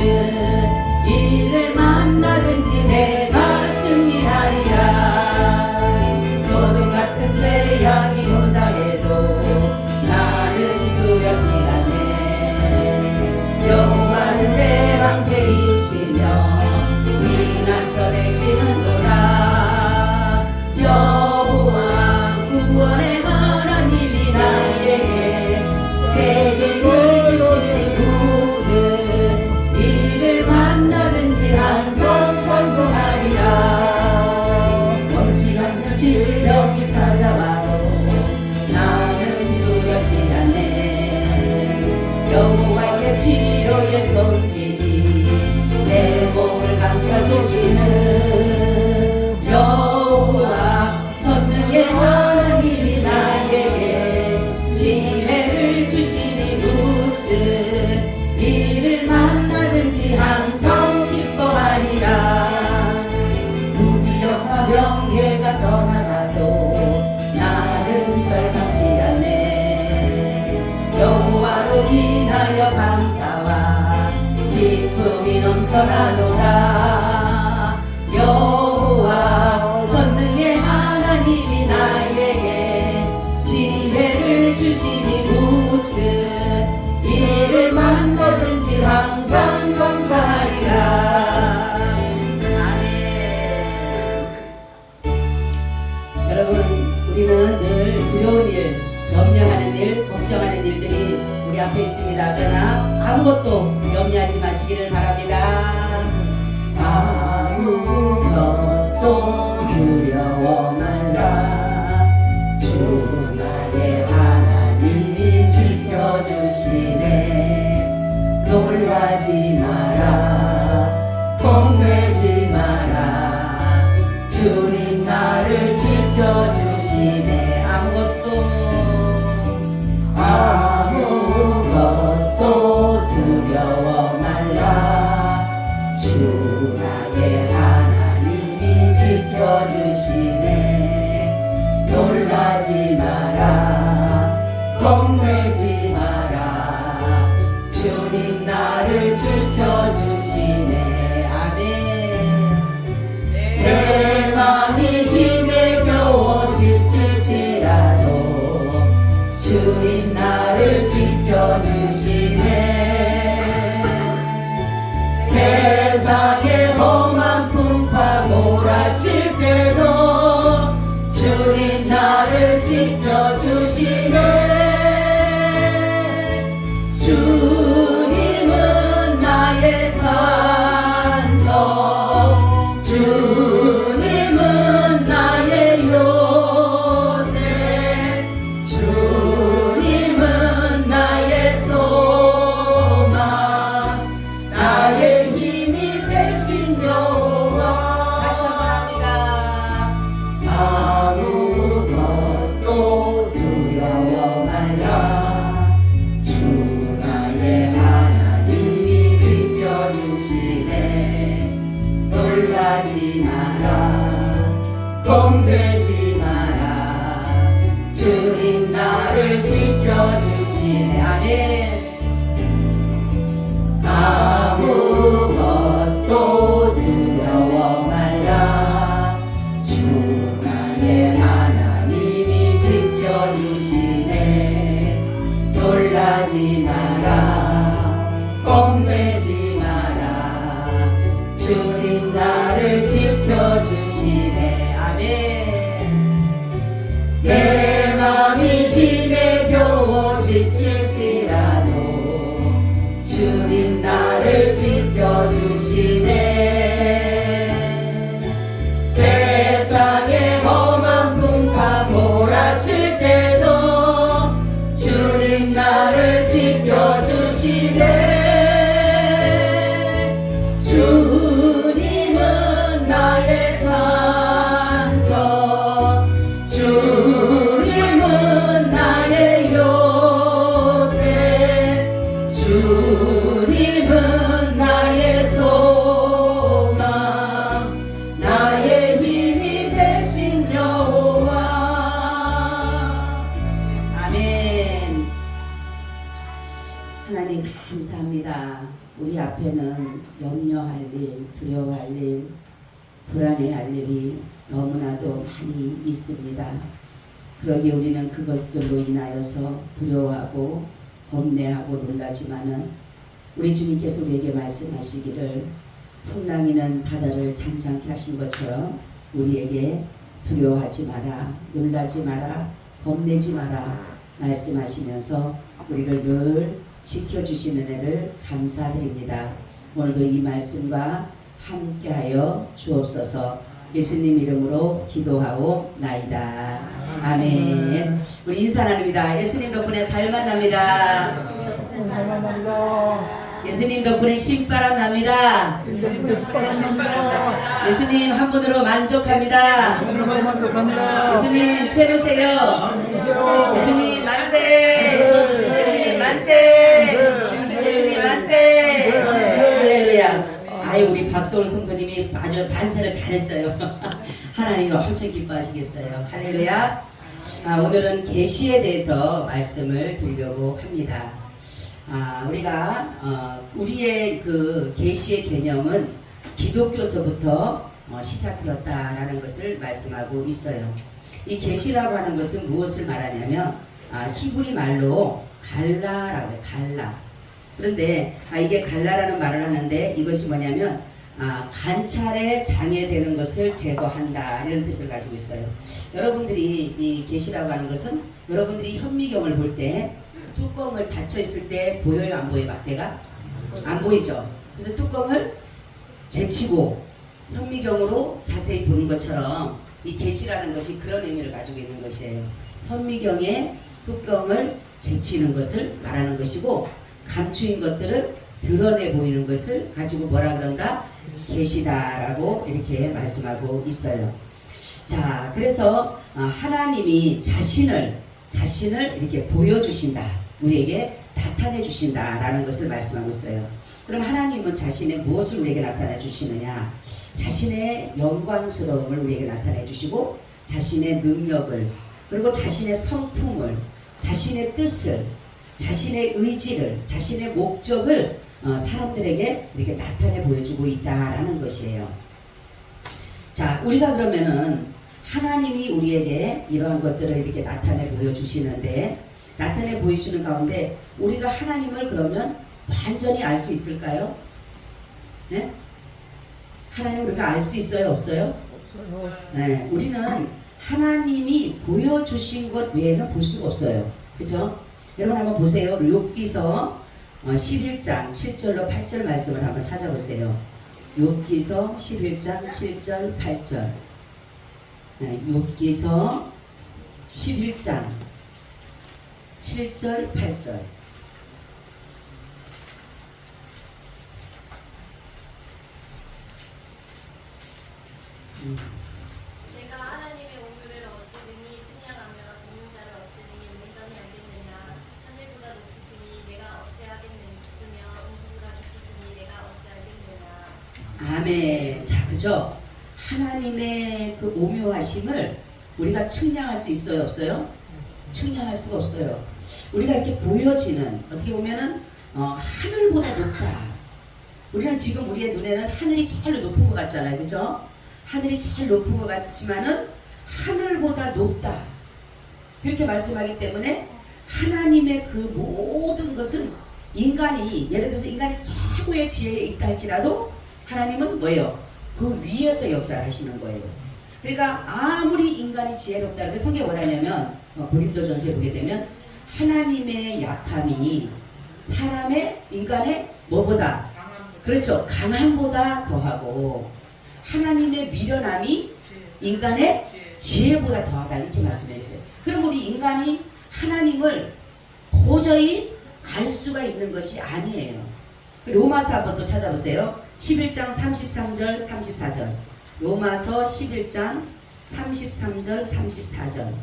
이를 만나든지 내가 승리하리라. 소돔 같은 재앙이 온다 해도 나는 두렵지 않네. 여호와는 내 방패이시며 피난처 되시는도다. 여호와 구원의 하나님이 나에게 세계를 주시니 무슨 이를 만나든지 항상 찬송하리라. 원치 않는 질병이 찾아와도 나는 두렵지 않네. 여호와의 치료의 손길이 내 몸을 감싸주시는 여호와 전능의 하나님이 나에게 지혜를 주시니 무슨 이를 만나든지 항상 기뻐하리라. 무기력과 병예가 떠나가도 나는 절망치 않네. 여호와로 인하여 감사와 기쁨이 넘쳐나도다. 여호와 전능의 하나님이 나에게 지혜를 주시니 무슨 이를 만나든지 항상 감사하리라. 아멘. 여러분, 우리는 늘 두려운 일, 염려하는 일, 걱정하는 일들이 우리 앞에 있습니다. 그러나 아무것도 염려하지 마시기를 바랍니다. 아무것도 두려워 말라. 주 나의 하나님이 지켜주시네. 놀라지 마라, 겁내지 마라. 주님 나를 지켜주시네. 아무것도 두려워 말라. 주 나의 하나님이 지켜주시네. 놀라지 마라, 겁내지 마라. 주님 나를 지켜주시네. 아멘. 내 맘이 힘에 겨워 지칠지라도 주님 나를 지켜주시네. 세상의 험한 풍파 몰아칠 때도 주님 나를 지켜주시네. 주님은 나의 산성, 주님은 나의 요새, 주님은 나의 소망, 나의 힘이 되신 여호와. 다시 한번 합니다. 아무것도 두려워 말라. 주 나의 하나님이 지켜주시네. 놀라지 마라, 겁내지 마라. 주님 나를 지켜주시네. 아멘. 아무것도 두려워 말라. 주 나의 하나님이 지켜주시네. 놀라지 마라, 겁내지 마라. 주님 나를 지켜주시네. 아멘. 내 맘이 힘에 겨워 지칠지라도 주님 나를 지켜주시네. 세상의 험한 풍파 몰아칠 때도 주님 나를 지켜주시네. 주님은 나의 산성, 주님은 나의 요새, 주님은 나의 소망, 앞에는 염려할 일, 두려워할 일, 불안해할 일이 너무나도 많이 있습니다. 그러기에 우리는 그것들로 인하여서 두려워하고 겁내하고 놀라지만은 우리 주님께서 우리에게 말씀하시기를 풍랑이는 바다를 잠잠케 하신 것처럼 우리에게 두려워하지 마라, 놀라지 마라, 겁내지 마라 말씀하시면서 우리를 늘 지켜주시는 은혜를 감사드립니다. 오늘도 이 말씀과 함께하여 주옵소서. 예수님 이름으로 기도하옵나이다. 아멘. 우리 인사 나눕니다. 예수님 덕분에 살만 납니다. 예수님 덕분에 신바람 납니다. 예수님 한 분으로 만족합니다. 예수님 최고세요. 예수님 만세. 예수님 만세. 예수님 만세. 할렐루야. 아유, 우리 박서울 성도님이 아주 반세를 잘했어요. 하나님이 엄청 기뻐하시겠어요. 할렐루야. 오늘은 계시에 대해서 말씀을 드리려고 합니다. 우리가 우리의 그 계시의 개념은 기독교서부터 시작되었다라는 것을 말씀하고 있어요. 이 계시라고 하는 것은 무엇을 말하냐면 히브리 말로 갈라라고 해요. 갈라. 그런데 이게 갈라라는 말을 하는데 이것이 뭐냐면 관찰에 장애되는 것을 제거한다 이런 뜻을 가지고 있어요. 여러분들이 이 계시라고 하는 것은 여러분들이 현미경을 볼 때 뚜껑을 닫혀 있을 때 보여요, 안 보여요? 막대가 안 보이죠. 그래서 뚜껑을 제치고 현미경으로 자세히 보는 것처럼 이 계시라는 것이 그런 의미를 가지고 있는 것이에요. 현미경의 뚜껑을 제치는 것을 말하는 것이고 감추인 것들을 드러내 보이는 것을 가지고 뭐라 그런다? 계시다라고 이렇게 말씀하고 있어요. 자, 그래서 하나님이 자신을 이렇게 보여주신다. 우리에게 나타내 주신다라는 것을 말씀하고 있어요. 그럼 하나님은 자신의 무엇을 우리에게 나타내 주시느냐? 자신의 영광스러움을 우리에게 나타내 주시고 자신의 능력을 그리고 자신의 성품을 자신의 뜻을 자신의 의지를 자신의 목적을 사람들에게 이렇게 나타내 보여주고 있다라는 것이에요. 자, 우리가 그러면은 하나님이 우리에게 이러한 것들을 이렇게 나타내 보여주시는데 나타내 보여주는 가운데 우리가 하나님을 그러면 완전히 알 수 있을까요? 네? 하나님 우리가 알 수 있어요? 없어요? 없어요. 네, 우리는 하나님이 보여주신 것 외에는 볼 수가 없어요. 그죠? 여러분 한번 보세요. 욥기서 11장 7절로 8절 말씀을 한번 찾아보세요. 욥기서 11장 7절 8절. 네, 욥기서 11장 7절 8절. 내가 하나님의 온유를 어찌든지 측량하며 듣는 자를 어찌든지 온전히 알겠느냐. 하늘보다 높으시니 내가 어찌 하겠느냐. 음부보다 깊으시니 내가 어찌 알겠느냐. 아멘. 자, 그죠? 하나님의 그 오묘하심을 우리가 측량할 수 있어요, 없어요? 측량할 수가 없어요. 우리가 이렇게 보여지는, 어떻게 보면은 하늘보다 높다. 우리는 지금 우리의 눈에는 하늘이 제일 높은 것 같잖아요, 그죠? 하늘이 제일 높은 것 같지만은 하늘보다 높다. 그렇게 말씀하기 때문에 하나님의 그 모든 것은 인간이, 예를 들어서 인간이 최고의 지혜에 있다 할지라도 하나님은 뭐예요? 그 위에서 역사를 하시는 거예요. 그러니까 아무리 인간이 지혜롭다, 그 성경에 뭐라냐면 고린도전서에 보게 되면 하나님의 약함이 사람의 인간의 뭐보다, 그렇죠, 강함보다 더하고 하나님의 미련함이 인간의 지혜보다 더하다 이렇게 말씀했어요. 그럼 우리 인간이 하나님을 도저히 알 수가 있는 것이 아니에요. 로마서 한번 또 찾아보세요. 11장 33절 34절. 로마서 11장 33절 34절.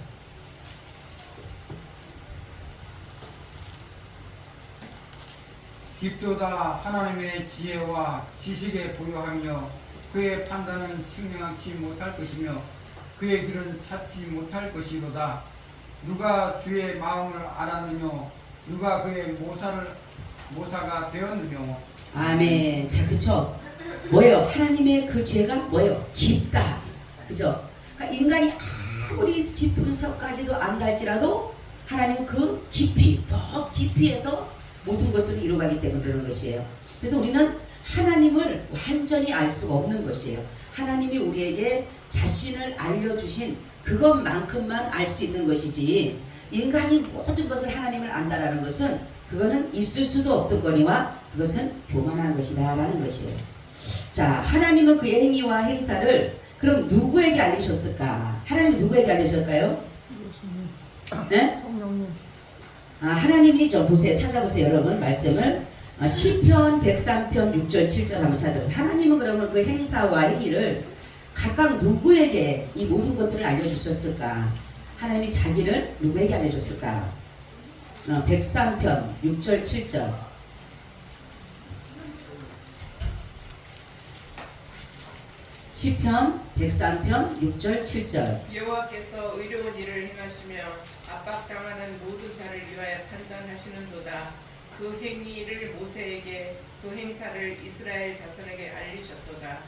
깊도다 하나님의 지혜와 지식에 부요하며 그의 판단은 측량치 못할 것이며 그의 길은 찾지 못할 것이로다. 누가 주의 마음을 알았느뇨? 누가 그의 모사가 되었느뇨? 아멘. 자, 그쵸? 뭐예요? 하나님의 그 죄가 뭐예요? 깊다. 그죠? 그러니까 인간이 아무리 깊은 섬까지도 안 갈지라도 하나님은 그 깊이, 더 깊이에서 모든 것들을 이루어가기 때문에 그러는 것이에요. 그래서 우리는 하나님을 완전히 알 수가 없는 것이에요. 하나님이 우리에게 자신을 알려주신 그것만큼만 알 수 있는 것이지, 인간이 모든 것을 하나님을 안다라는 것은 그거는 있을 수도 없던 거니와 그것은 교만한 것이다 라는 것이에요. 자, 하나님은 그의 행위와 행사를 그럼 누구에게 알리셨을까? 하나님은 누구에게 알리셨을까요? 네? 성령님. 하나님이 좀 보세요. 찾아보세요. 여러분 말씀을 시편 103편 6절 7절 한번 찾아보세요. 하나님은 그러면 그 행사와 행위를 각각 누구에게 이 모든 것들을 알려주셨을까? 하나님이 자기를 누구에게 알려줬을까? 103편 6절 7절. 시편 103편 6절 7절. 여호와께서 의로운 일을 행하시며 압박당하는 모든 자를 위하여 판단하시는도다. 그 행위를 모세에게, 그 행사를 이스라엘 자손에게 알리셨도다.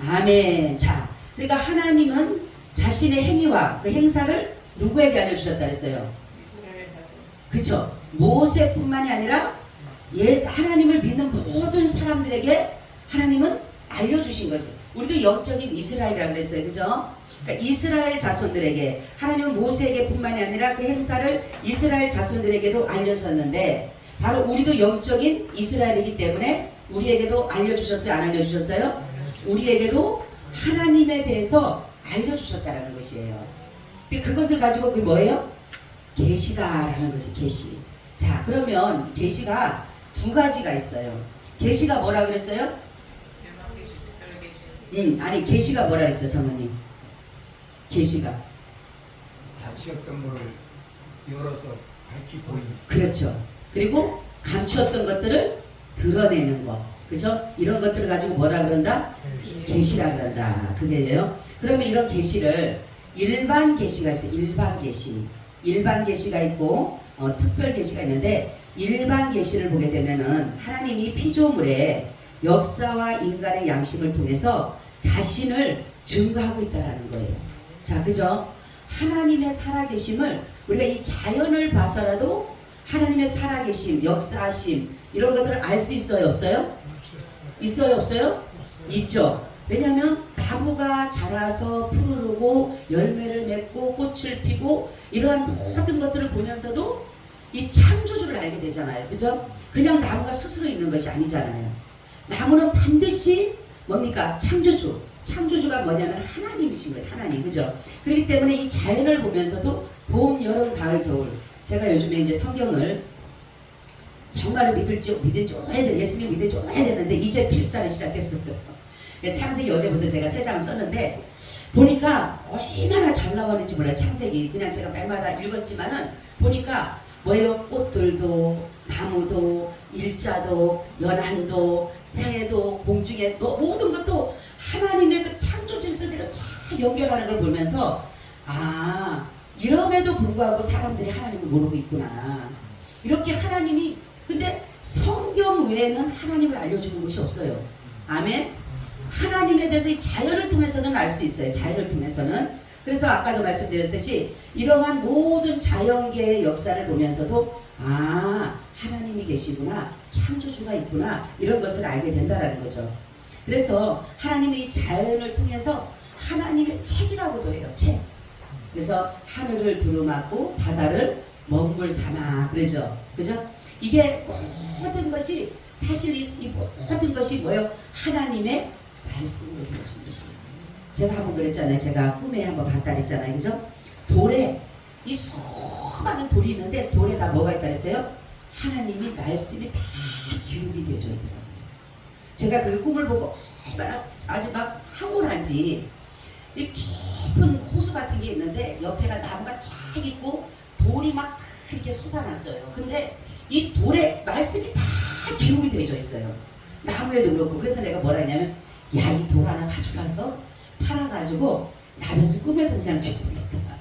아멘. 자, 그러니까 하나님은 자신의 행위와 그 행사를 누구에게 알려주셨다 그랬어요? 이스라엘 자손. 그쵸? 모세뿐만이 아니라 하나님을 믿는 모든 사람들에게 하나님은 알려주신 거지. 우리도 영적인 이스라엘이라고 그랬어요. 그죠? 그러니까 이스라엘 자손들에게, 하나님은 모세에게 뿐만이 아니라 그 행사를 이스라엘 자손들에게도 알려줬는데, 바로 우리도 영적인 이스라엘이기 때문에 우리에게도 알려주셨어요? 안 알려주셨어요? 우리에게도 하나님에 대해서 알려주셨다라는 것이에요. 근데 그것을 가지고 그게 뭐예요? 계시다라는 것이 계시. 자, 그러면 계시가 두 가지가 있어요. 계시가 뭐라 그랬어요? 대만 계시, 특별 계시. 아니 계시가 뭐라 그랬어요, 장모님? 계시가. 닫히었던 것을 열어서 밝히 보이는. 그렇죠. 그리고 감추었던 것들을 드러내는 것. 그죠? 이런 것들을 가지고 뭐라 그런다? 계시라 그런다. 그게요. 그러면 이런 계시를 일반 계시가 있어요. 일반 계시. 일반 계시가 있고 특별 계시가 있는데, 일반 계시를 보게 되면은 하나님이 피조물의 역사와 인간의 양심을 통해서 자신을 증거하고 있다라는 거예요. 자, 그죠? 하나님의 살아계심을 우리가 이 자연을 봐서라도 하나님의 살아계심, 역사하심 이런 것들을 알 수 있어요, 없어요? 있어요, 없어요? 있죠. 왜냐하면 나무가 자라서 푸르르고 열매를 맺고 꽃을 피고 이러한 모든 것들을 보면서도 이 창조주를 알게 되잖아요. 그죠? 그냥 나무가 스스로 있는 것이 아니잖아요. 나무는 반드시 뭡니까? 창조주. 창조주가 뭐냐면 하나님이신 거예요. 하나님. 그죠? 그렇기 때문에 이 자연을 보면서도 봄, 여름, 가을, 겨울. 제가 요즘에 이제 성경을 정말로 믿을지 오래된, 예수님 믿을지 오래됐는데 이제 필사를 시작했어요. 창세기 어제부터 제가 3장 썼는데 보니까 얼마나 잘 나왔는지 몰라요. 창세기 그냥 제가 말마다 읽었지만은 보니까 뭐예요? 꽃들도 나무도 일자도 연한도 새도 공중에 모든 것도 하나님의 그 창조 질서대로 잘 연결하는 걸 보면서, 아, 이럼에도 불구하고 사람들이 하나님을 모르고 있구나. 이렇게 하나님이, 근데 성경 외에는 하나님을 알려주는 곳이 없어요. 아멘. 하나님에 대해서 이 자연을 통해서는 알 수 있어요. 자연을 통해서는. 그래서 아까도 말씀드렸듯이 이러한 모든 자연계의 역사를 보면서도, 아, 하나님이 계시구나, 창조주가 있구나, 이런 것을 알게 된다라는 거죠. 그래서 하나님이 이 자연을 통해서 하나님의 책이라고도 해요. 책. 그래서 하늘을 두루마고 바다를 먹물 삼아, 그러죠. 그죠? 이게 모든 것이 사실 이 모든 것이 뭐예요? 하나님의 말씀을 해준 것이에요. 제가 한번 그랬잖아요. 제가 꿈에 한번 봤다 그랬잖아요. 그죠? 돌에 이 수많은 돌이 있는데 돌에다 뭐가 있다 그랬어요? 하나님이 말씀이 다 기록이 되어져 있더라고요. 제가 그 꿈을 보고 얼마나 아주 막 황홀한지, 이 깊은 호수 같은 게 있는데 옆에가 나무가 쫙 있고 돌이 막 이렇게 쏟아놨어요. 근데 이 돌에 말씀이 다 기록이 되어져 있어요. 나무에도 그렇고. 그래서 내가 뭐라 했냐면, 야, 이 돌 하나 가져가서 팔아가지고 나면서 꿈의 동생을 찍어보겠다.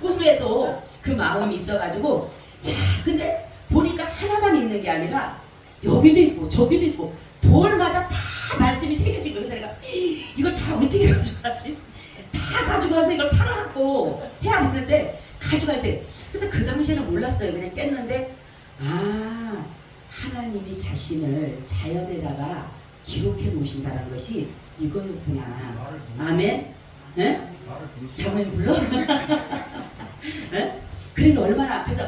꿈에도 그 마음이 있어가지고, 야, 근데 보니까 하나만 있는 게 아니라 여기도 있고 저기도 있고 돌마다 다 말씀이 새겨진 거예요. 그래서 내가 이걸 다 어떻게 가져가지? 다 가져가서 이걸 팔아갖고 해야 되는데 가져갈 때 그래서 그 당시에는 몰랐어요. 그냥 깼는데 아 하나님이 자신을 자연에다가 기록해 놓으신다는 것이 이거였구나. 아멘. 예? 장모님 불러? 예? 그러니 얼마나 그래서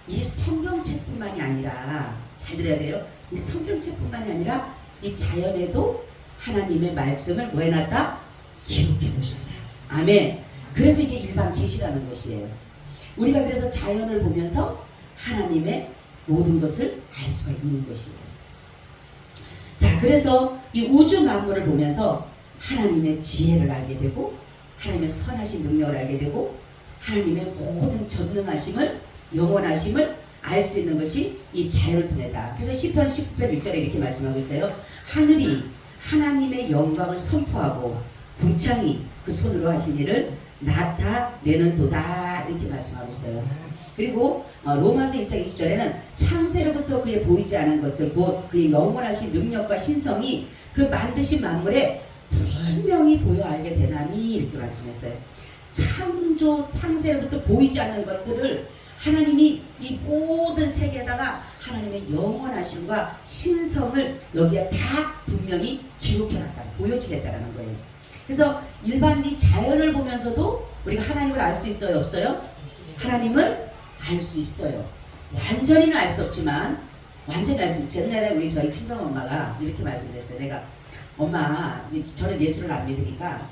이 성경책뿐만이 아니라 잘 들어야 돼요. 이 성경책뿐만이 아니라 이 자연에도 하나님의 말씀을 뭐 해놨다? 기록해 놓으셨다. 아멘. 그래서 이게 일반 계시라는 것이에요. 우리가 그래서 자연을 보면서 하나님의 모든 것을 알 수가 있는 것이에요. 자, 그래서 이 우주 만물을 보면서 하나님의 지혜를 알게 되고 하나님의 선하신 능력을 알게 되고 하나님의 모든 전능하심을 영원하심을 알 수 있는 것이 이 자연을 통해다. 그래서 시편 19편 1절에 이렇게 말씀하고 있어요. 하늘이 하나님의 영광을 선포하고 궁창이 그 손으로 하신 일을 나타내는도다 이렇게 말씀하고 있어요. 그리고 로마서 1장 20절에는 창세로부터 그의 보이지 않은 것들 곧 그의 영원하신 능력과 신성이 그 만드신 만물에 분명히 보여 알게 되나니 이렇게 말씀했어요. 창세로부터 보이지 않는 것들을 하나님이 이 모든 세계에다가 하나님의 영원하심과 신성을 여기에 다 분명히 기록해놨다, 보여주겠다라는 거예요. 그래서 일반 이 자연을 보면서도 우리가 하나님을 알 수 있어요, 없어요? 하나님을 알 수 있어요. 완전히는 알 수 없지만 완전히 알 수 있어요. 옛날에 우리 저희 친정엄마가 이렇게 말씀했어요. 내가 엄마, 이제 저는 예수를 안 믿으니까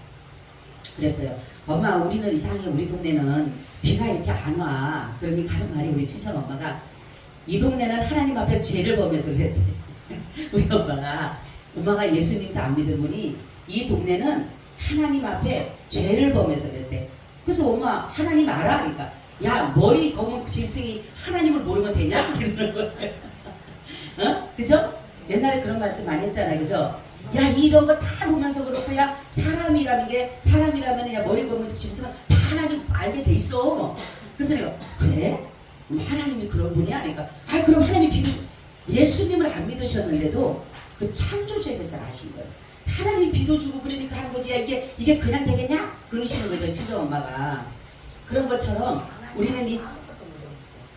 그랬어요. 엄마, 우리는 이상하게 우리 동네는 비가 이렇게 안 와. 그러니까 하는 말이 우리 친정엄마가 이 동네는 하나님 앞에 죄를 범해서 그랬대. 우리 엄마가 예수님도 안 믿으니 이 동네는 하나님 앞에 죄를 범해서 그랬대. 그래서 엄마 하나님 알아? 그러니까 야 머리 검은 짐승이 하나님을 모르면 되냐? 이러는 거예요. 어? 그죠? 옛날에 그런 말씀 많이 했잖아요. 그죠? 야 이런 거 다 보면서 그렇고 야 사람이라면 야 머리 검은 짐승은 다 하나님 알게 돼 있어. 그래서 내가 그래? 하나님이 그런 분이야? 그러니까 그럼 하나님이 예수님을 안 믿으셨는데도 그 창조주에서 아신 거예요. 하나님이 비도 주고 그러니까 하는 거지. 야 이게 그냥 되겠냐? 그러시는 거죠. 친정엄마가. 그런 것처럼 우리는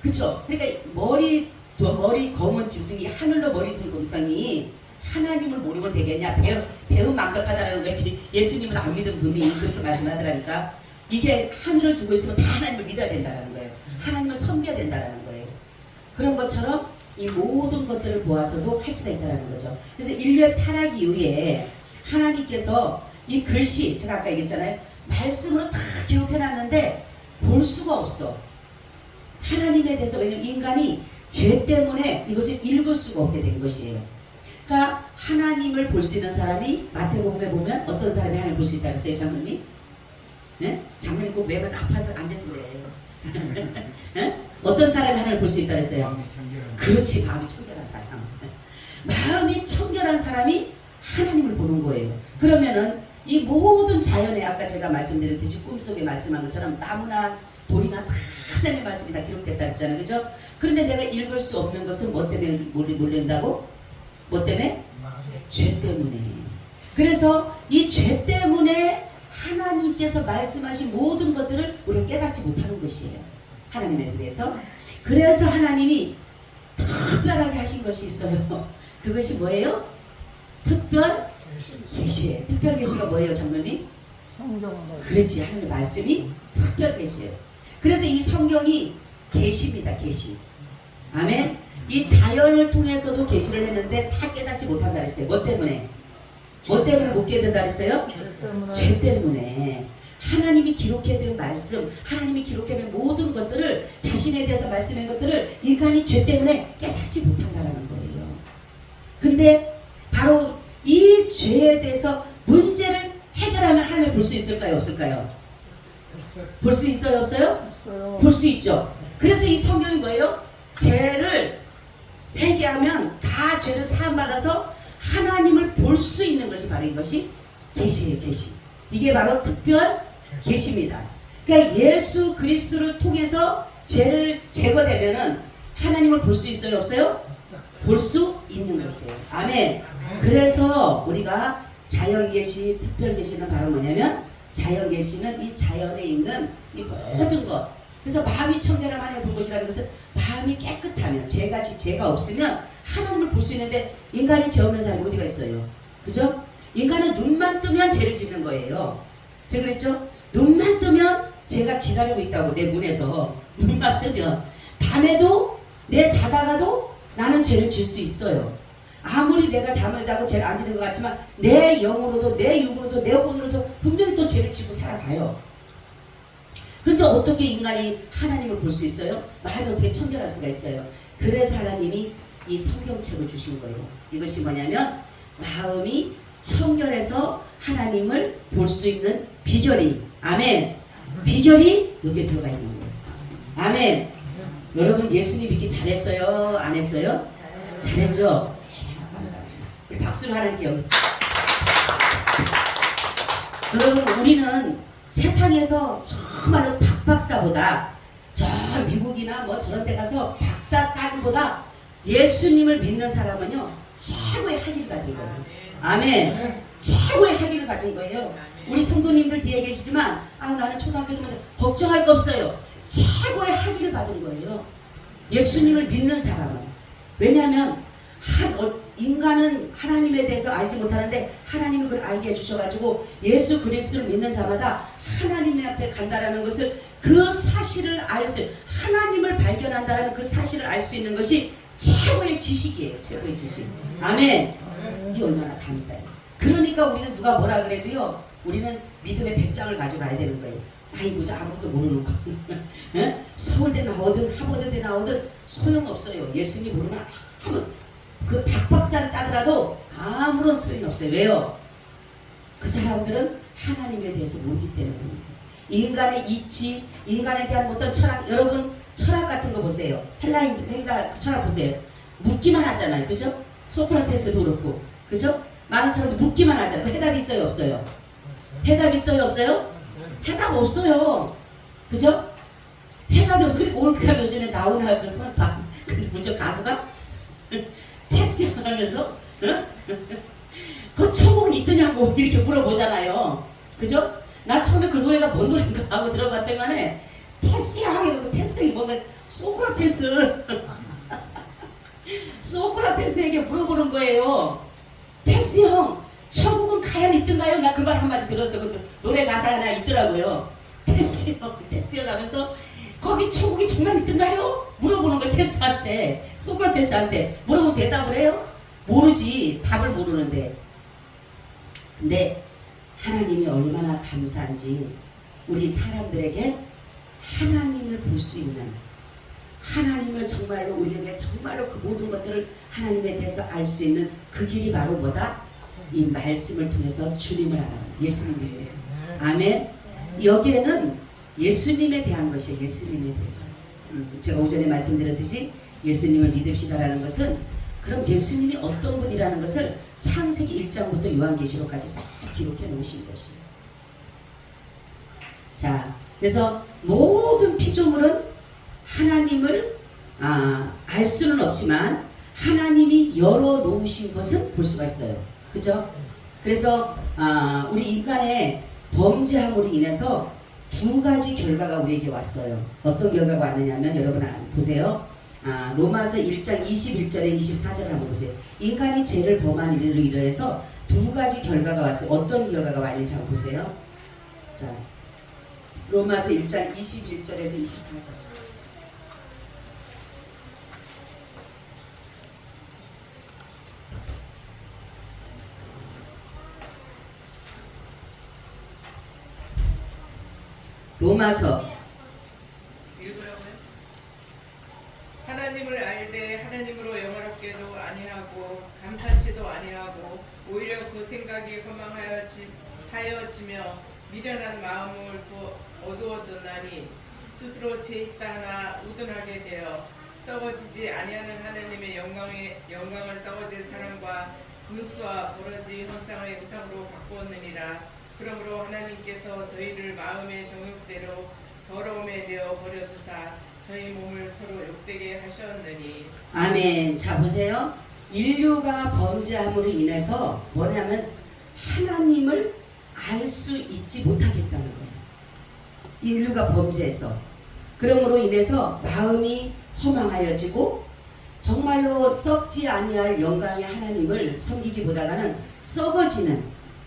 그쵸? 그러니까 머리 검은 짐승이 하늘로 머리 둔 검성이 하나님을 모르면 되겠냐? 배우 망각하다라는 거지. 예수님을 안 믿은 분이 그렇게 말씀하더라니까. 이게 하늘을 두고 있으면 다 하나님을 믿어야 된다는 거예요. 하나님을 섬겨야 된다는 거예요. 그런 것처럼 이 모든 것들을 보아서도 할 수가 있다는 거죠. 그래서 인류의 타락 이후에 하나님께서 이 글씨, 제가 아까 얘기했잖아요. 말씀으로 다 기록해놨는데 볼 수가 없어. 하나님에 대해서. 왜냐면 인간이 죄 때문에 이것을 읽을 수가 없게 된 것이에요. 그러니까 하나님을 볼 수 있는 사람이 마태복음에 보면 어떤 사람이 하나님을 볼 수 있다고 했어요, 장모님? 네? 장모님 꼭 매번 아파서 앉아서 그래. 네? 어떤 사람이 하나님을 볼 수 있다고 했어요? 그렇지, 마음이 청결한 사람. 마음이 청결한 사람이 하나님을 보는 거예요. 그러면은 이 모든 자연에 아까 제가 말씀드렸듯이 꿈속에 말씀한 것처럼 나무나 돌이나 다 하나님의 말씀이 다 기록됐다 했잖아요. 그죠? 그런데 내가 읽을 수 없는 것은 뭐 때문에 모른다고? 뭐 때문에? 죄 때문에. 그래서 이 죄 때문에 하나님께서 말씀하신 모든 것들을 우리가 깨닫지 못하는 것이에요. 하나님에 대해서. 그래서 하나님이 특별하게 하신 것이 있어요. 그것이 뭐예요? 특별 계시예요. 특별 계시가 뭐예요, 장로님? 성경. 그렇지, 하나님의 말씀이 특별 계시예요. 그래서 이 성경이 계시입니다, 계시. 아멘. 이 자연을 통해서도 계시를 했는데 다 깨닫지 못한다 그랬어요. 뭐 때문에? 뭐 때문에 못 깨닫는다 그랬어요? 죄 때문에. 하나님이 기록해둔 말씀, 하나님이 기록해둔 모든 것들을, 자신에 대해서 말씀한 것들을 인간이 죄 때문에 깨닫지 못한다는 거예요. 근데 바로 이 죄에 대해서 문제를 해결하면 하나님을 볼 수 있을까요, 없을까요? 볼 수 있어요, 없어요? 있어요. 볼 수 있죠. 그래서 이 성경이 뭐예요? 죄를 회개하면 다 죄를 사함받아서 하나님을 볼 수 있는 것이 바로 이것이 계시예요, 계시. 이게 바로 특별 계시입니다. 그러니까 예수 그리스도를 통해서 죄를 제거되면은 하나님을 볼 수 있어요, 없어요? 볼 수 있는 것이에요. 아멘. 그래서 우리가 자연계시, 특별계시는 바로 뭐냐면 자연계시는 이 자연에 있는 이 모든 것. 그래서 마음이 청결함 하나님을 본 것이라는 것은 마음이 깨끗하면 죄가 없으면 하나님을 볼 수 있는데 인간이 죄 없는 사람이 어디가 있어요? 그죠? 인간은 눈만 뜨면 죄를 짓는 거예요. 제가 그랬죠? 눈만 뜨면 죄가 기다리고 있다고 내 문에서 눈만 뜨면 밤에도 내 자다가도 나는 죄를 질 수 있어요. 아무리 내가 잠을 자고 죄를 안 지는 것 같지만 내 영으로도 내 육으로도 내 혼으로도 분명히 또 죄를 지고 살아가요. 근데 어떻게 인간이 하나님을 볼 수 있어요? 마음이 어떻게 청결할 수가 있어요? 그래서 하나님이 이 성경책을 주신 거예요. 이것이 뭐냐면 마음이 청결해서 하나님을 볼 수 있는 비결이, 아멘, 비결이 여기에 들어가 있는 거예요. 아멘. 여러분 예수님 믿기 잘했어요? 안 했어요? 잘했죠? 감사하죠. 우리 박수를 하나님께. 여러분 우리는 세상에서 정말로 박박사보다 저 미국이나 뭐 저런 데 가서 박사 따기보다 예수님을 믿는 사람은요 최고의 학위를 받은 거예요. 아멘. 최고의 학위를 가진 거예요. 우리 성도님들 뒤에 계시지만 나는 초등학교 때문에 걱정할 거 없어요. 최고의 학위를 받은 거예요. 예수님을 믿는 사람은. 왜냐하면 인간은 하나님에 대해서 알지 못하는데 하나님이 그걸 알게 해주셔가지고 예수 그리스도를 믿는 자마다 하나님 앞에 간다라는 것을 그 사실을 알 수, 하나님을 발견한다라는 그 사실을 알 수 있는 것이 최고의 지식이에요. 최고의 지식. 아멘. 이게 얼마나 감사해요. 그러니까 우리는 누가 뭐라 그래도요 우리는 믿음의 배짱을 가져가야 되는 거예요. 아이고 저 아무것도 모르는 거. 서울대 나오든 하버드대 나오든 소용없어요. 예수님 모르면 그 박박사를 따더라도 아무런 소용이 없어요. 왜요? 그 사람들은 하나님에 대해서 모르기 때문입니다. 인간의 이치, 인간에 대한 어떤 철학, 여러분 철학 같은 거 보세요. 헬라인 철학 보세요. 묻기만 하잖아요. 그죠? 소크라테스도 그렇고. 그죠? 많은 사람들 묻기만 하잖아요. 해답이 있어요? 없어요? 해답이 있어요? 없어요? 해답 없어요. 그죠? 해답이 없어. 그리고 올드가 요즘에 나오나 그래서 무슨 가수가 테스트 하면서 그 천국은 있더냐고 이렇게 물어보잖아요. 그죠? 나 처음에 그 노래가 뭔 노래인가 하고 들어봤더니만에 테스야 테스이 뭔가 소크라테스에게 물어보는 거예요. 테스 형 천국은 과연 있던가요? 나 그 말 한마디 들었어. 그 노래 가사 하나 있더라고요. 테스 형 하면서 거기 천국이 정말 있던가요? 물어보는 거 테스한테, 소크라테스한테 물어보면 대답을 해요? 모르지. 답을 모르는데. 근데 하나님이 얼마나 감사한지 우리 사람들에게 하나님을 볼 수 있는, 하나님을 정말로 우리에게 정말로 그 모든 것들을 하나님에 대해서 알 수 있는 그 길이 바로 뭐다? 이 말씀을 통해서 주님을 알아가는 예수님이에요. 아멘. 여기에는 예수님에 대한 것이에요. 예수님에 대해서. 제가 오전에 말씀드렸듯이 예수님을 믿읍시다라는 것은 그럼 예수님이 어떤 분이라는 것을 창세기 1장부터 요한계시록까지 싹 기록해 놓으신 것이에요. 자, 그래서 모든 피조물은 하나님을 알 수는 없지만 하나님이 열어놓으신 것은 볼 수가 있어요. 그죠? 그래서 우리 인간의 범죄함으로 인해서 두 가지 결과가 우리에게 왔어요. 어떤 결과가 왔느냐면 여러분 보세요. 로마서 1장 21절에 24절을 한번 보세요. 인간이 죄를 범한 일로 인해서 두 가지 결과가 왔어요. 어떤 결과가 왔는지 한번 보세요. 자, 로마서 1장 21절에서 24절. 로마서 읽으라고요? 하나님을 알되 하나님으로 영화롭게도 아니하고 감사치도 아니하고 오히려 그 생각이 허망하여지며 미련한 마음을 어두워졌나니 스스로 죄있다 하나 우둔하게 되어 썩어지지 아니하는 하나님의 영광을 썩어질 사람과 문수와 버러지 헌상의 우상으로 바꾸었느니라. 그러므로 하나님께서 저희를 마음의 정욕대로 더러움에 내어 버려두사 저희 몸을 서로 욕되게 하셨느니 아멘. 자 보세요. 인류가 범죄함으로 인해서 뭐냐면 하나님을 알 수 있지 못하겠다는 거예요. 인류가 범죄해서. 그러므로 인해서 마음이 허망하여지고 정말로 썩지 아니할 영광의 하나님을 섬기기보다는 썩어지는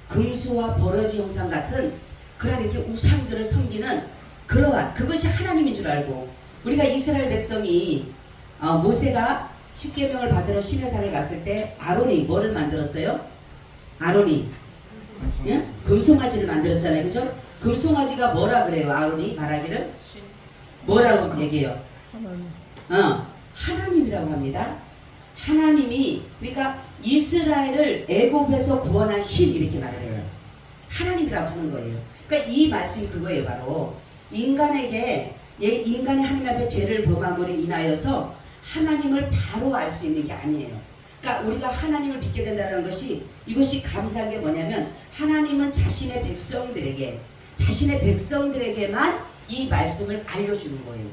금수와 버러지 형상 같은 그런 이렇게 우상들을 섬기는 그러한 그것이 하나님인 줄 알고 우리가 이스라엘 백성이 모세가 십계명을 받으러 시내산에 갔을 때 아론이 뭐를 만들었어요? 아론이 금송아지를 만들었잖아요. 그죠? 금송아지가 뭐라 그래요? 아론이 말하기를 뭐라고 얘기해요? 하나님이라고 합니다. 하나님이 그러니까 이스라엘을 애굽에서 구원한 신 이렇게 말을 해요. 하나님이라고 하는 거예요. 그러니까 이 말씀이 그거예요. 바로 인간에게 인간이 하나님 앞에 죄를 범함으로 인하여서 하나님을 바로 알 수 있는 게 아니에요. 그러니까 우리가 하나님을 믿게 된다는 것이 이것이 감사한 게 뭐냐면 하나님은 자신의 백성들에게만 이 말씀을 알려주는 거예요.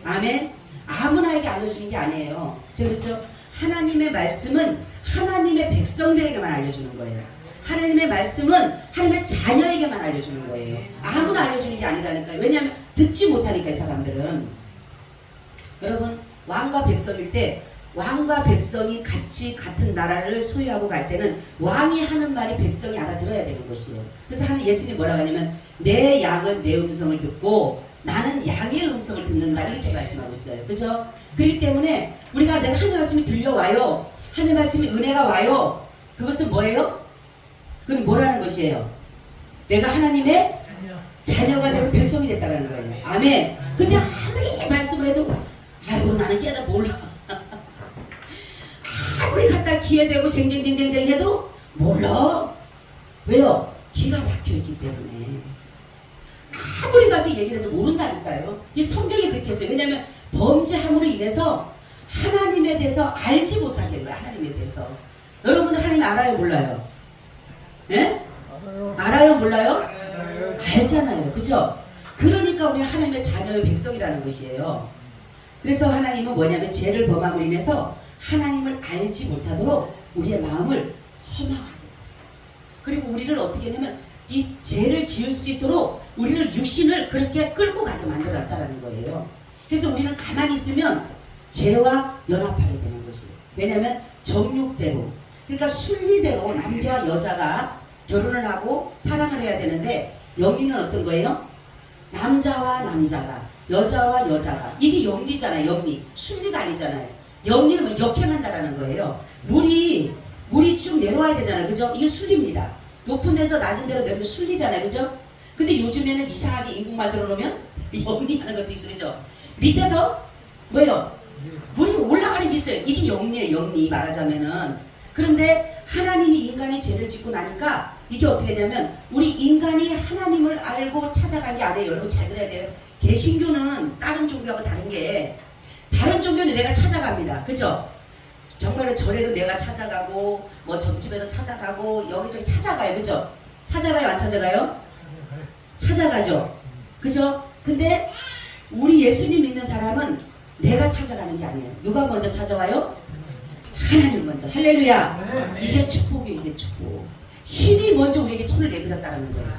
아멘. 아무나에게 알려주는 게 아니에요. 그렇죠? 하나님의 말씀은 하나님의 백성들에게만 알려주는 거예요. 하나님의 말씀은 하나님의 자녀에게만 알려주는 거예요. 아무나 알려주는 게 아니라니까요. 왜냐하면 듣지 못하니까 이 사람들은. 여러분 왕과 백성일 때 왕과 백성이 같은 나라를 소유하고 갈 때는 왕이 하는 말이 백성이 알아들어야 되는 것이에요. 그래서 예수님이 뭐라고 하냐면 내 양은 내 음성을 듣고 나는 양의 음성을 듣는다 이렇게 말씀하고 있어요. 그죠? 그렇기 때문에 우리가 내가 하나님 말씀이 들려와요. 하나님 말씀이 은혜가 와요. 그것은 뭐예요? 그건 뭐라는 것이에요? 내가 하나님의 자녀가 되고 백성이 됐다는 거예요. 아멘. 근데 아무리 말씀을 해도 아이고 나는 깨다 몰라. 아무리 갖다 기회되고 쟁쟁쟁쟁쟁 해도 몰라. 왜요? 기가 막혀있기 때문에. 아무리 가서 얘기를 해도 모른다니까요. 이 성경이 그렇게 했어요. 왜냐하면 범죄함으로 인해서 하나님에 대해서 알지 못하게 해요. 하나님에 대해서. 여러분은 하나님 알아요? 몰라요? 예? 알아요? 몰라요? 알잖아요. 그죠? 그러니까 우리는 하나님의 자녀의 백성이라는 것이에요. 그래서 하나님은 뭐냐면 죄를 범함으로 인해서 하나님을 알지 못하도록 우리의 마음을 허망하게 그리고 우리를 어떻게 하냐면 이 죄를 지을 수 있도록 우리를 육신을 그렇게 끌고 가게 만들었다는 거예요. 그래서 우리는 가만히 있으면 죄와 연합하게 되는 것이에요. 왜냐하면 정욕대로 그러니까 순리대로 남자와 여자가 결혼을 하고 사랑을 해야 되는데 여기는 어떤 거예요? 남자와 남자가 여자와 여자가 이게 영리잖아요. 영리 순리가 아니잖아요. 영리는 뭐 역행한다라는 거예요. 물이 쭉 내려와야 되잖아요. 그죠? 이게 순리입니다. 높은 데서 낮은 데로 내려면 순리잖아요. 그죠? 근데 요즘에는 이상하게 인공 만들어 놓으면 영리하는 것도 있어요. 그죠? 밑에서 뭐예요? 물이 올라가는 게 있어요. 이게 영리예요. 영리 말하자면은. 그런데 하나님이 인간이 죄를 짓고 나니까 이게 어떻게 되냐면 우리 인간이 하나님을 알고 찾아간 게 아니에요. 여러분 잘 들어야 돼요. 개신교는 다른 종교하고 다른 게 다른 종교는 내가 찾아갑니다. 그죠? 정말로 절에도 내가 찾아가고 뭐 점집에도 찾아가고 여기저기 찾아가요. 그죠? 찾아가요? 안 찾아가요? 찾아가죠. 그죠? 근데 우리 예수님 믿는 사람은 내가 찾아가는 게 아니에요. 누가 먼저 찾아와요? 하나님 먼저. 할렐루야. 이게 축복이에요. 이게 축복. 신이 먼저 우리에게 손을 내밀었다는 거예요.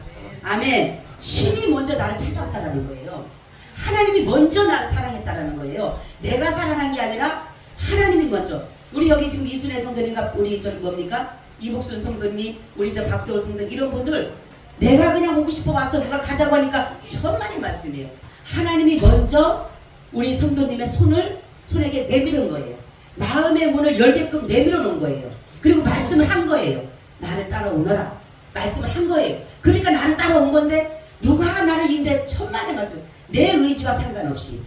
아멘. 신이 먼저 나를 찾아왔다는 거예요. 하나님이 먼저 나를 사랑했다는 거예요. 내가 사랑한 게 아니라 하나님이 먼저. 우리 여기 지금 이순애 성도님과 우리 저 뭡니까? 이복순 성도님, 우리 저 박서울 성도님 이런 분들 내가 그냥 오고 싶어 와서 누가 가자고 하니까 천만의 말씀이에요. 하나님이 먼저 우리 성도님의 손에게 내밀은 거예요. 마음의 문을 열게끔 내밀어 놓은 거예요. 그리고 말씀을 한 거예요. 나를 따라오너라. 말씀을 한 거예요. 그러니까 나를 따라온 건데 누가 나를 인도해 천만의 말씀. 내 의지와 상관없이.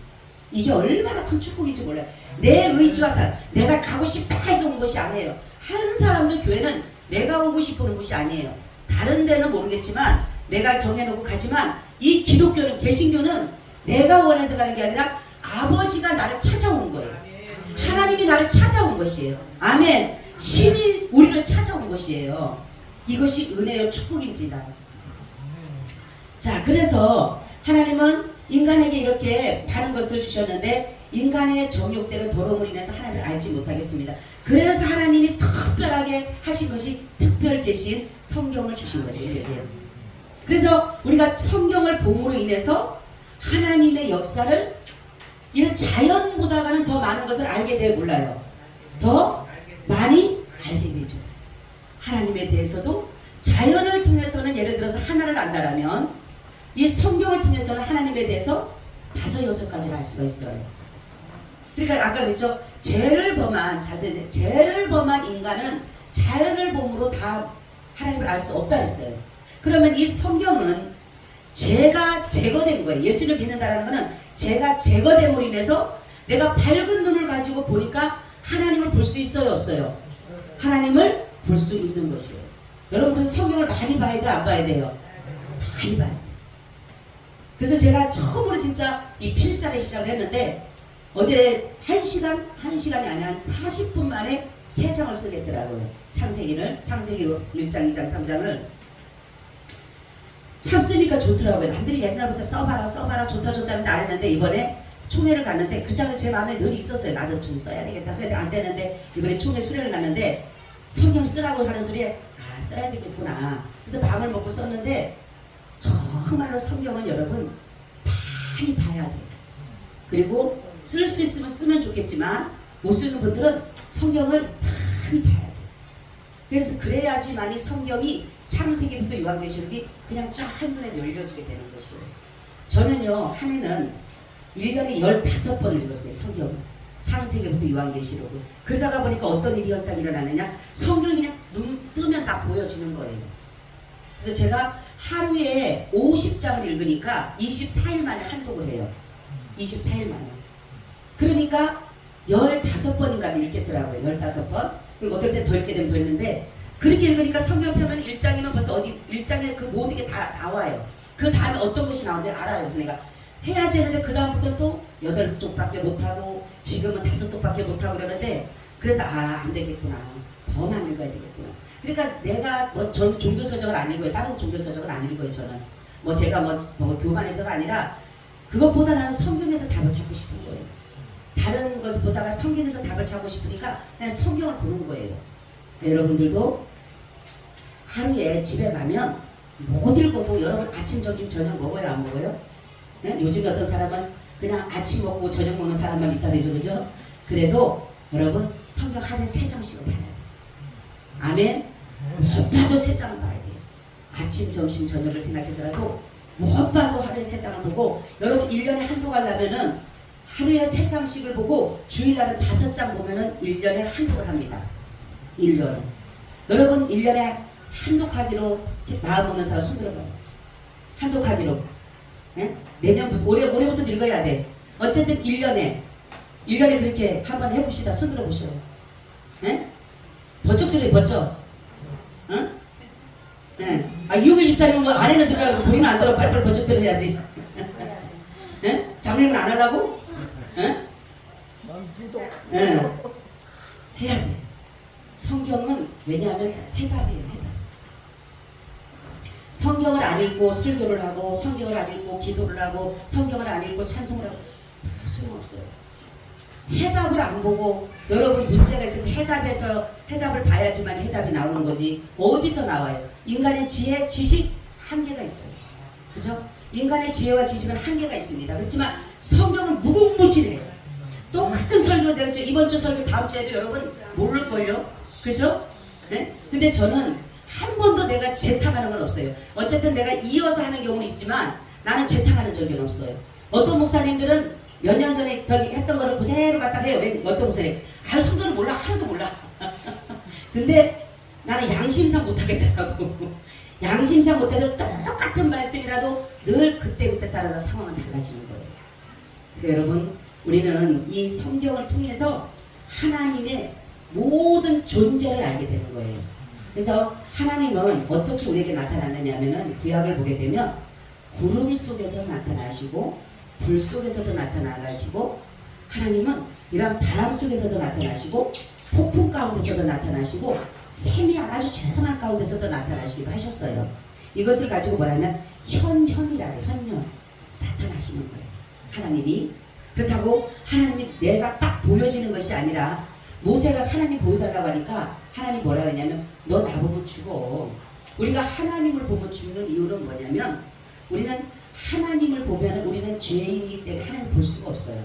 이게 얼마나 큰 축복인지 몰라요. 내 의지와 내가 가고 싶다 해서 온 것이 아니에요. 한 사람도 교회는 내가 오고 싶어 오는 것이 아니에요. 다른 데는 모르겠지만 내가 정해놓고 가지만 이 기독교는 개신교는 내가 원해서 가는 게 아니라 아버지가 나를 찾아온 거예요. 하나님이 나를 찾아온 것이에요. 아멘. 신이 우리를 찾아온 것이에요. 이것이 은혜요 축복입니다. 자, 그래서 하나님은 인간에게 이렇게 많은 것을 주셨는데 인간의 정욕대로 더러움을 인해서 하나님을 알지 못하겠습니다. 그래서 하나님이 특별하게 하신 것이 특별 계신 성경을 주신 거죠. 그래서 우리가 성경을 봄으로 인해서 하나님의 역사를 이런 자연보다는 더 많은 것을 알게 돼 몰라요. 더 많이 알게 되죠. 하나님에 대해서도 자연을 통해서는 예를 들어서 하나를 안다라면 이 성경을 통해서는 하나님에 대해서 5, 6가지를 알 수가 있어요. 그러니까 아까 그랬죠. 죄를 범한 인간은 자연을 봄으로 다 하나님을 알 수 없다 했어요. 그러면 이 성경은 죄가 제거된 거예요. 예수를 믿는다라는 것은 죄가 제거됨으로 인해서 내가 밝은 눈을 가지고 보니까 하나님을 볼 수 있어요, 없어요? 하나님을 볼 수 있는 것이에요. 여러분 그래서 성경을 많이 봐야 돼요, 안 봐야 돼요? 많이 봐야 돼요. 그래서 제가 처음으로 진짜 이 필사를 시작을 했는데 어제 1시간이 아니라 한 40분 만에 3장을 쓰겠더라고요. 창세기 1장, 2장, 3장을 참 쓰니까 좋더라고요. 남들이 옛날부터 써봐라 좋다 하는데 안 했는데 이번에 총회를 갔는데 그 장은 제 마음에 늘 있었어요. 나도 좀 써야 되겠다 안 되는데 이번에 총회 수련을 갔는데 성경 쓰라고 하는 소리에 써야 되겠구나. 그래서 마음을 먹고 썼는데 정말로 성경은 여러분 많이 봐야 돼요. 그리고 쓸 수 있으면 쓰면 좋겠지만 못 쓰는 분들은 성경을 많이 봐야 돼요. 그래서 그래야지만이 성경이 창세기부터 요한계시록이 그냥 쫙 한눈에 열려지게 되는 것이에요. 저는요 한 해는 1년에 15번을 읽었어요. 성경을. 창세기부터 요한계시록을. 그러다가 보니까 어떤 일이 현상이 일어나느냐, 성경이 그냥 눈 뜨면 다 보여지는 거예요. 그래서 제가 하루에 50장을 읽으니까 24일 만에 한독을 해요. 24일 만에. 그러니까 15번인가를 읽겠더라고요. 15번. 그리고 어떨 때 더 읽게 되면 더 읽는데 그렇게 읽으니까 성경 펴면 1장이면 벌써 어디 1장에 그 모든 게 다 나와요. 그 다음에 어떤 것이 나오는지 알아요. 그래서 내가 해야지 했는데 그 다음부터 또 8쪽밖에 못하고 지금은 5쪽밖에 못하고 그러는데 그래서 안 되겠구나. 더 많이 읽어야 되겠구나. 그러니까 내가 전 종교서적을 안 읽어요. 다른 종교서적을 안 읽어요. 저는 제가 교만해서가 아니라 그것보다 나는 성경에서 답을 찾고 싶은 거예요. 다른 것을 보다가 성경에서 답을 찾고 싶으니까 그냥 성경을 보는 거예요. 그러니까 여러분들도 하루에 집에 가면 못 읽어도 여러분 아침, 점심, 저녁 먹어요? 안 먹어요? 네? 요즘 어떤 사람은 그냥 아침 먹고 저녁 먹는 사람만 있다 그러죠. 그죠? 그래도 여러분 성경 하루에 3장씩을 봐야 돼요. 아멘? 못 봐도 3장을 봐야 돼요. 아침, 점심, 저녁을 생각해서라도 못 봐도 하루에 3장을 보고 여러분 1년에 한두 가려면은 하루에 3장씩을 보고 주일날은 5장 보면은 1년에 한독을 합니다. 1년은. 여러분 1년에 한독하기로 마음 먹는 사람 손 들어봐요. 한독하기로. 네? 내년부터 올해부터 읽어야 돼. 어쨌든 1년에 그렇게 한번 해봅시다. 손 들어보셔요. 네? 버쩍 들어요. 버쩍. 응? 네. 6일 집사님은 뭐 안에는 들어가고 본인은 안 들어. 발발 버쩍 들어야지. 네? 장로님은 안 하려고? 네? 네. 해야 돼. 성경은 왜냐하면 해답이에요. 해답. 성경을 안 읽고 설교를 하고 성경을 안 읽고 기도를 하고 성경을 안 읽고 찬송을 하고 소용없어요. 해답을 안 보고 여러분 문제가 있을 때 해답을 봐야지만 해답이 나오는 거지 어디서 나와요? 인간의 지혜, 지식 한계가 있어요. 그죠? 인간의 지혜와 지식은 한계가 있습니다. 그렇지만 성경은 무궁무진해요. 똑같은 설교 내가 이번 주 설교 다음 주에도 여러분 모를걸요? 그죠? 네? 근데 저는 한 번도 내가 재탕하는 건 없어요. 어쨌든 내가 이어서 하는 경우는 있지만 나는 재탕하는 적은 없어요. 어떤 목사님들은 몇 년 전에 저기 했던 거를 그대로 갖다 해요. 어떤 목사님 성경을 몰라. 하나도 몰라. 근데 나는 양심상 못하겠더라고. 양심상 못해도 똑같은 말씀이라도 늘 그때그때 따라서 상황은 달라지는 거예요. 그러니까 여러분 우리는 이 성경을 통해서 하나님의 모든 존재를 알게 되는 거예요. 그래서 하나님은 어떻게 우리에게 나타나느냐 하면은 구약을 보게 되면 구름 속에서 나타나시고 불 속에서도 나타나시고 하나님은 이런 바람 속에서도 나타나시고 폭풍 가운데서도 나타나시고 세미한 아주 조용한 가운데서도 나타나시기도 하셨어요. 이것을 가지고 뭐라면 현현이라고 현현 나타나시는 거예요. 하나님이. 그렇다고 하나님이 내가 딱 보여지는 것이 아니라 모세가 하나님 보여달라고 하니까 하나님 뭐라 그러냐면 너 나보고 죽어. 우리가 하나님을 보면 죽는 이유는 뭐냐면 우리는 하나님을 보면 우리는 죄인이기 때문에 하나님을 볼 수가 없어요.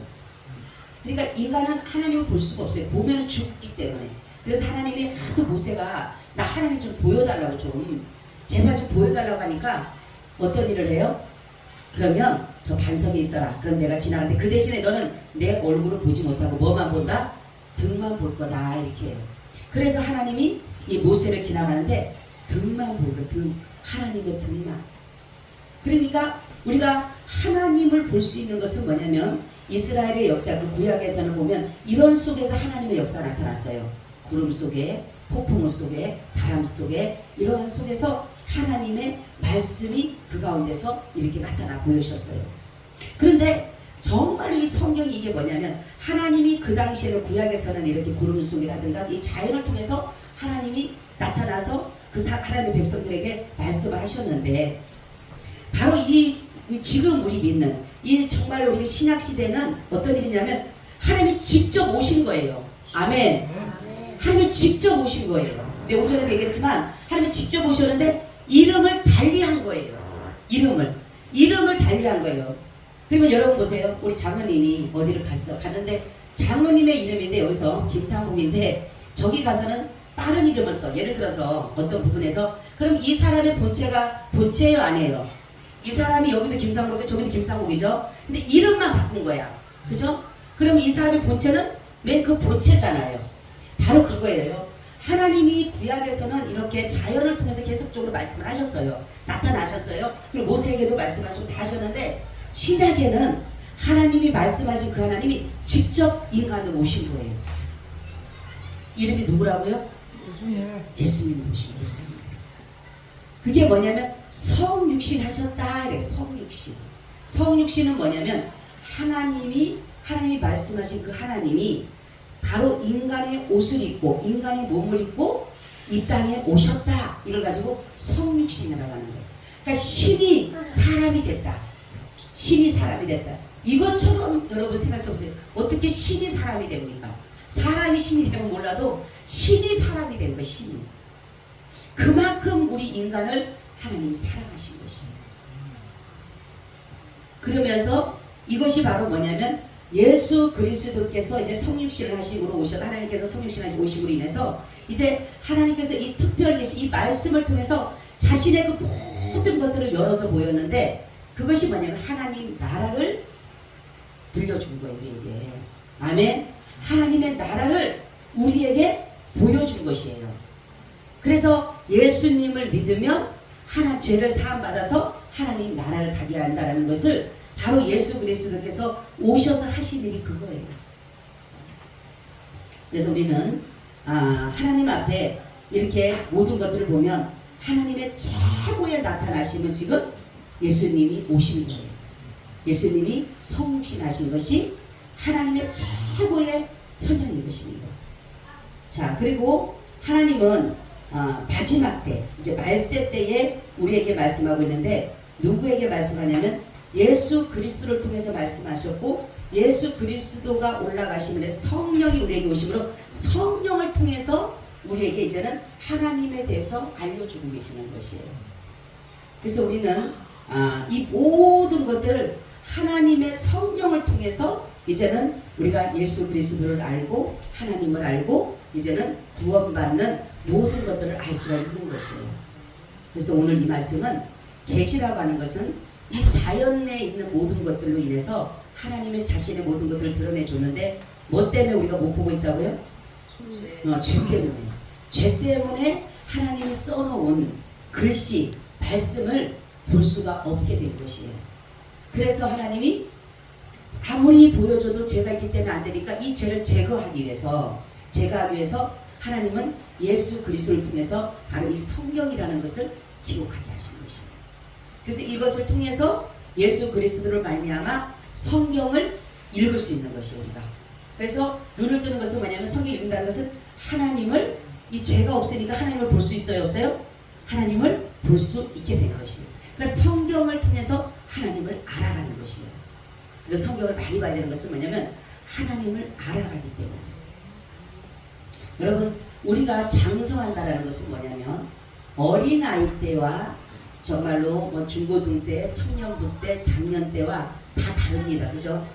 그러니까 인간은 하나님을 볼 수가 없어요. 보면 죽기 때문에. 그래서 하나님이 하도 모세가 나 하나님 좀 보여달라고 좀 제발 좀 보여달라고 하니까 어떤 일을 해요? 그러면 저 반석에 있어라. 그럼 내가 지나가는데 그 대신에 너는 내 얼굴을 보지 못하고 뭐만 본다? 등만 볼 거다. 이렇게 해요. 그래서 하나님이 이 모세를 지나가는데 등만 보고 등, 하나님의 등만. 그러니까 우리가 하나님을 볼 수 있는 것은 뭐냐면 이스라엘의 역사, 그 구약에서는 보면 이런 속에서 하나님의 역사가 나타났어요. 구름 속에, 폭풍우 속에, 바람 속에, 이러한 속에서 하나님의 말씀이 그 가운데서 이렇게 나타나 보여주셨어요. 그런데 정말 이 성경이 이게 뭐냐면 하나님이 그 당시에는 구약에서는 이렇게 구름 속이라든가 이 자연을 통해서 하나님이 나타나서 그 하나님의 백성들에게 말씀을 하셨는데 바로 이 지금 우리 믿는 이 정말 우리 신약 시대는 어떤 일이냐면 하나님이 직접 오신 거예요. 아멘. 하나님이 직접 오신 거예요. 근데 오전에도 얘기했지만 하나님이 직접 오셨는데 이름을 달리한 거예요. 이름을 달리한 거예요. 그러면 여러분 보세요. 우리 장로님이 어디를 갔는데 장로님의 이름인데 여기서 김상국인데 저기 가서는 다른 이름을 써. 예를 들어서 어떤 부분에서 그럼 이 사람의 본체가 본체예요, 아니에요? 이 사람이 여기도 김상국이고 저기도 김상국이죠. 근데 이름만 바꾼 거야. 그죠? 그럼 이 사람의 본체는 맨 그 본체잖아요. 바로 그거예요. 하나님이 구약에서는 이렇게 자연을 통해서 계속적으로 말씀을 하셨어요. 나타나셨어요. 그리고 모세에게도 말씀하시고 다 하셨는데 신약에는 하나님이 말씀하신 그 하나님이 직접 인간으로 오신 거예요. 이름이 누구라고요? 예수님 오신 예수님. 그게 뭐냐면 성육신 하셨다. 그래. 성육신. 성육신은 뭐냐면 하나님이 말씀하신 그 하나님이 바로 인간의 옷을 입고 인간의 몸을 입고 이 땅에 오셨다. 이걸 가지고 성육신이라고 하는 거예요. 그러니까 신이 사람이 됐다. 신이 사람이 됐다. 이것처럼 여러분 생각해 보세요. 어떻게 신이 사람이 됩니까? 사람이 신이 되면 몰라도 신이 사람이 된 거 신이. 그만큼 우리 인간을 하나님이 사랑하신 것이에요. 그러면서 이것이 바로 뭐냐면 예수 그리스도께서 이제 성육신을 하심으로 오셔서 하나님께서 성육신을 오심으로 인해서 이제 하나님께서 이 특별히 계신 이 말씀을 통해서 자신의 그 모든 것들을 열어서 보였는데 그것이 뭐냐면 하나님 나라를 들려준 거예요. 우리에게. 아멘. 하나님의 나라를 우리에게 보여준 것이에요. 그래서 예수님을 믿으면 죄를 사함받아서 하나님 나라를 가게 한다는 것을 바로 예수 그리스도께서 오셔서 하신 일이 그거예요. 그래서 우리는 하나님 앞에 이렇게 모든 것들을 보면 하나님의 최고의 나타나심은 지금 예수님이 오신 거예요. 예수님이 성육신하신 것이 하나님의 최고의 편연인 것입니다. 자, 그리고 하나님은 마지막 때, 이제 말세 때에 우리에게 말씀하고 있는데 누구에게 말씀하냐면 예수 그리스도를 통해서 말씀하셨고 예수 그리스도가 올라가시면 성령이 우리에게 오심으로 성령을 통해서 우리에게 이제는 하나님에 대해서 알려주고 계시는 것이에요. 그래서 우리는 이 모든 것들을 하나님의 성령을 통해서 이제는 우리가 예수 그리스도를 알고 하나님을 알고 이제는 구원받는 모든 것들을 알 수가 있는 것이에요. 그래서 오늘 이 말씀은 계시라고 하는 것은 이 자연 내에 있는 모든 것들로 인해서 하나님의 자신의 모든 것들을 드러내 줬는데 뭐 때문에 우리가 못 보고 있다고요? 죄 때문에. 죄 때문에 하나님이 써놓은 글씨, 말씀을 볼 수가 없게 된 것이에요. 그래서 하나님이 아무리 보여줘도 죄가 있기 때문에 안 되니까 이 죄를 제거하기 위해서 하나님은 예수 그리스도를 통해서 바로 이 성경이라는 것을 기록하게 하신 것이에요. 그래서 이것을 통해서 예수 그리스도를 말미암아 성경을 읽을 수 있는 것이에요. 우리가. 그래서 눈을 뜨는 것은 뭐냐면 성경을 읽는다는 것은 하나님을 이 죄가 없으니까 하나님을 볼 수 있어요? 없어요? 하나님을 볼 수 있게 된 것이에요. 그러니까 성경을 통해서 하나님을 알아가는 것이에요. 그래서 성경을 많이 봐야 되는 것은 뭐냐면 하나님을 알아가기 때문에. 여러분, 우리가 장성한다라는 것은 뭐냐면 어린아이 때와 정말로 뭐 중고등 때, 청년부 때, 장년 때와 다 다릅니다. 그죠?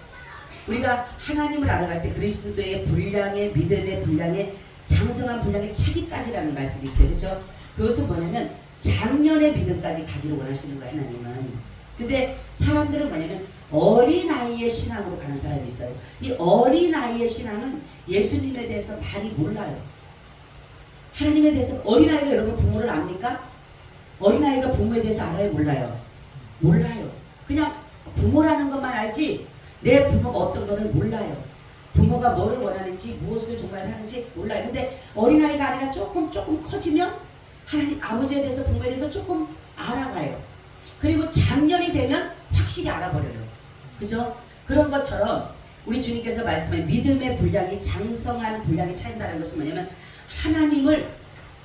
우리가 하나님을 알아갈 때 그리스도의 분량의 믿음의 분량의 장성한 분량의 차기까지라는 말씀이 있어요. 그죠? 그것은 뭐냐면 작년의 믿음까지 가기를 원하시는 거예요, 하나님은. 근데 사람들은 뭐냐면 어린아이의 신앙으로 가는 사람이 있어요. 이 어린아이의 신앙은 예수님에 대해서 많이 몰라요. 하나님에 대해서. 어린아이가 여러분 부모를 압니까? 어린아이가 부모에 대해서 알아요? 몰라요? 몰라요. 그냥 부모라는 것만 알지 내 부모가 어떤 거를 몰라요. 부모가 뭐를 원하는지 무엇을 정말 하는지 몰라요. 근데 어린아이가 아니라 조금 커지면 하나님 아버지에 대해서 부모에 대해서 조금 알아가요. 그리고 작년이 되면 확실히 알아버려요. 그죠? 그런 것처럼 우리 주님께서 말씀하신 믿음의 분량이 장성한 분량이 차인다는 것은 뭐냐면 하나님을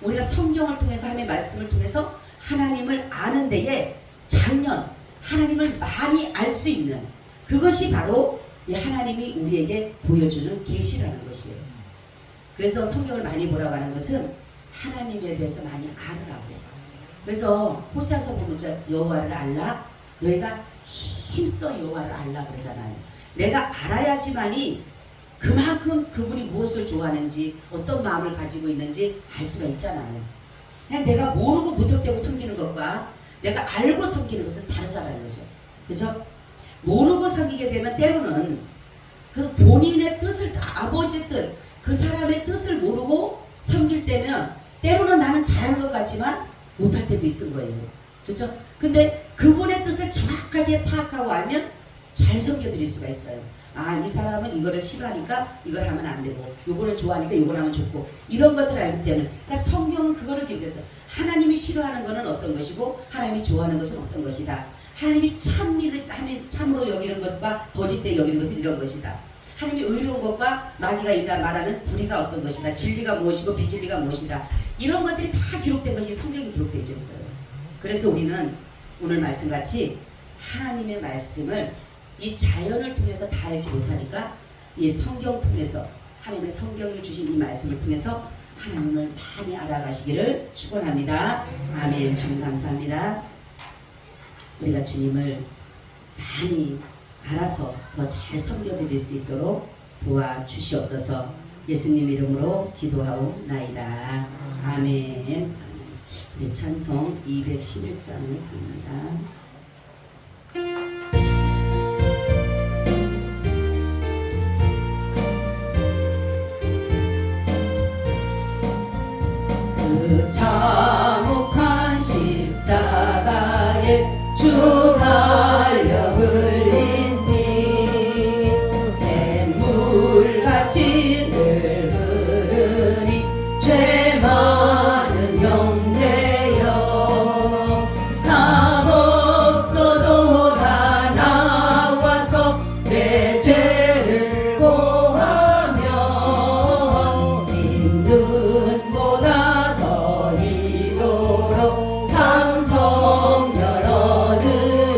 우리가 성경을 통해서 하나님의 말씀을 통해서 하나님을 아는 데에 작년 하나님을 많이 알 수 있는 그것이 바로 이 하나님이 우리에게 보여주는 계시라는 것이에요. 그래서 성경을 많이 보라고 하는 것은 하나님에 대해서 많이 알으라고. 그래서 호세아서 보면 여호와를 알라 너희가 힘써 여호와를 알라 그러잖아요. 내가 알아야지만이 그만큼 그분이 무엇을 좋아하는지 어떤 마음을 가지고 있는지 알 수가 있잖아요. 그냥 내가 모르고 무턱대고 섬기는 것과 내가 알고 섬기는 것은 다르잖아요. 그죠? 그죠? 모르고 섬기게 되면 때로는 그 본인의 뜻을 아버지의 뜻, 그 사람의 뜻을 모르고 섬길 때면 때로는 나는 잘한 것 같지만 못할 때도 있을 거예요. 그렇죠? 근데 그분의 뜻을 정확하게 파악하고 알면 잘 섬겨드릴 수가 있어요. 아, 이 사람은 이거를 싫어하니까 이걸 하면 안 되고 요거를 좋아하니까 요걸 하면 좋고 이런 것들을 알기 때문에 그러니까 성경은 그거를 기록했어요. 하나님이 싫어하는 것은 어떤 것이고 하나님이 좋아하는 것은 어떤 것이다. 하나님이 참으로 여기는 것과 거짓되게 여기는 것은 이런 것이다. 하나님이 의로운 것과 마귀가 일다 말하는 불의가 어떤 것이다. 진리가 무엇이고 비진리가 무엇이다. 이런 것들이 다 기록된 것이 성경에 기록되어 있어요. 그래서 우리는 오늘 말씀같이 하나님의 말씀을 이 자연을 통해서 다 알지 못하니까 이 성경 통해서 하나님의 성경을 주신 이 말씀을 통해서 하나님을 많이 알아가시기를 축원합니다. 아멘. 참 감사합니다. 우리가 주님을 많이 알아서 더 잘 섬겨드릴 수 있도록 도와주시옵소서. 예수님 이름으로 기도하옵나이다. 아멘. 우리 찬송 211장을 듭니다. 그 참혹한 십자가에 주 달려 흘린 피 샘물같이 늘 흐르니 죄 많은 형제여 답 없어도 다 나와서 내 죄를 고하며 빈 눈보다 더 이도록 참성 열어드리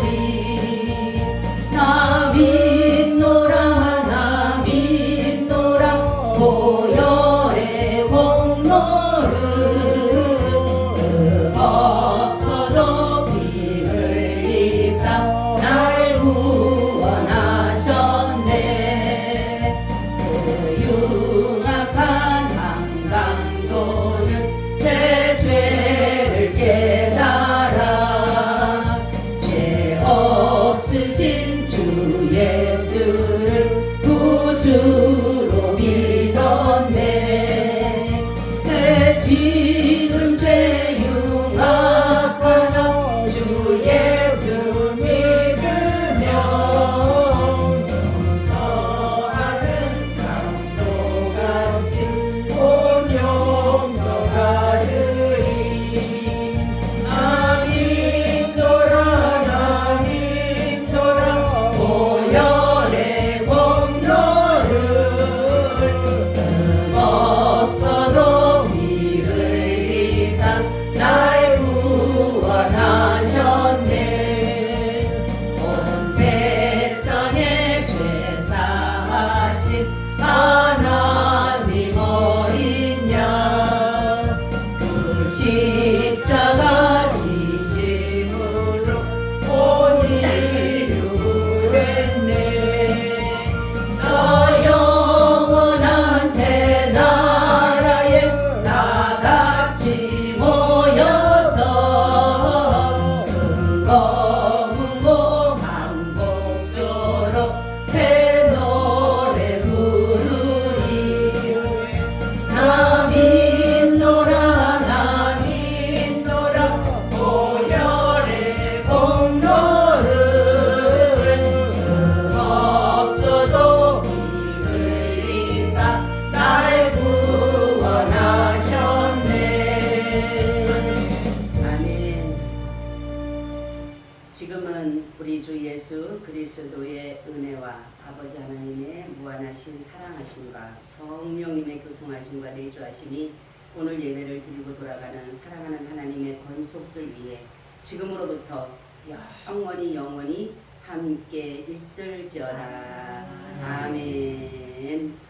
주 예수 그리스도의 은혜와 아버지 하나님의 무한하신 사랑하심과 성령님의 교통하심과 내주하심이 오늘 예배를 드리고 돌아가는 사랑하는 하나님의 권속들 위해 지금으로부터 영원히 함께 있을지어다. 아멘.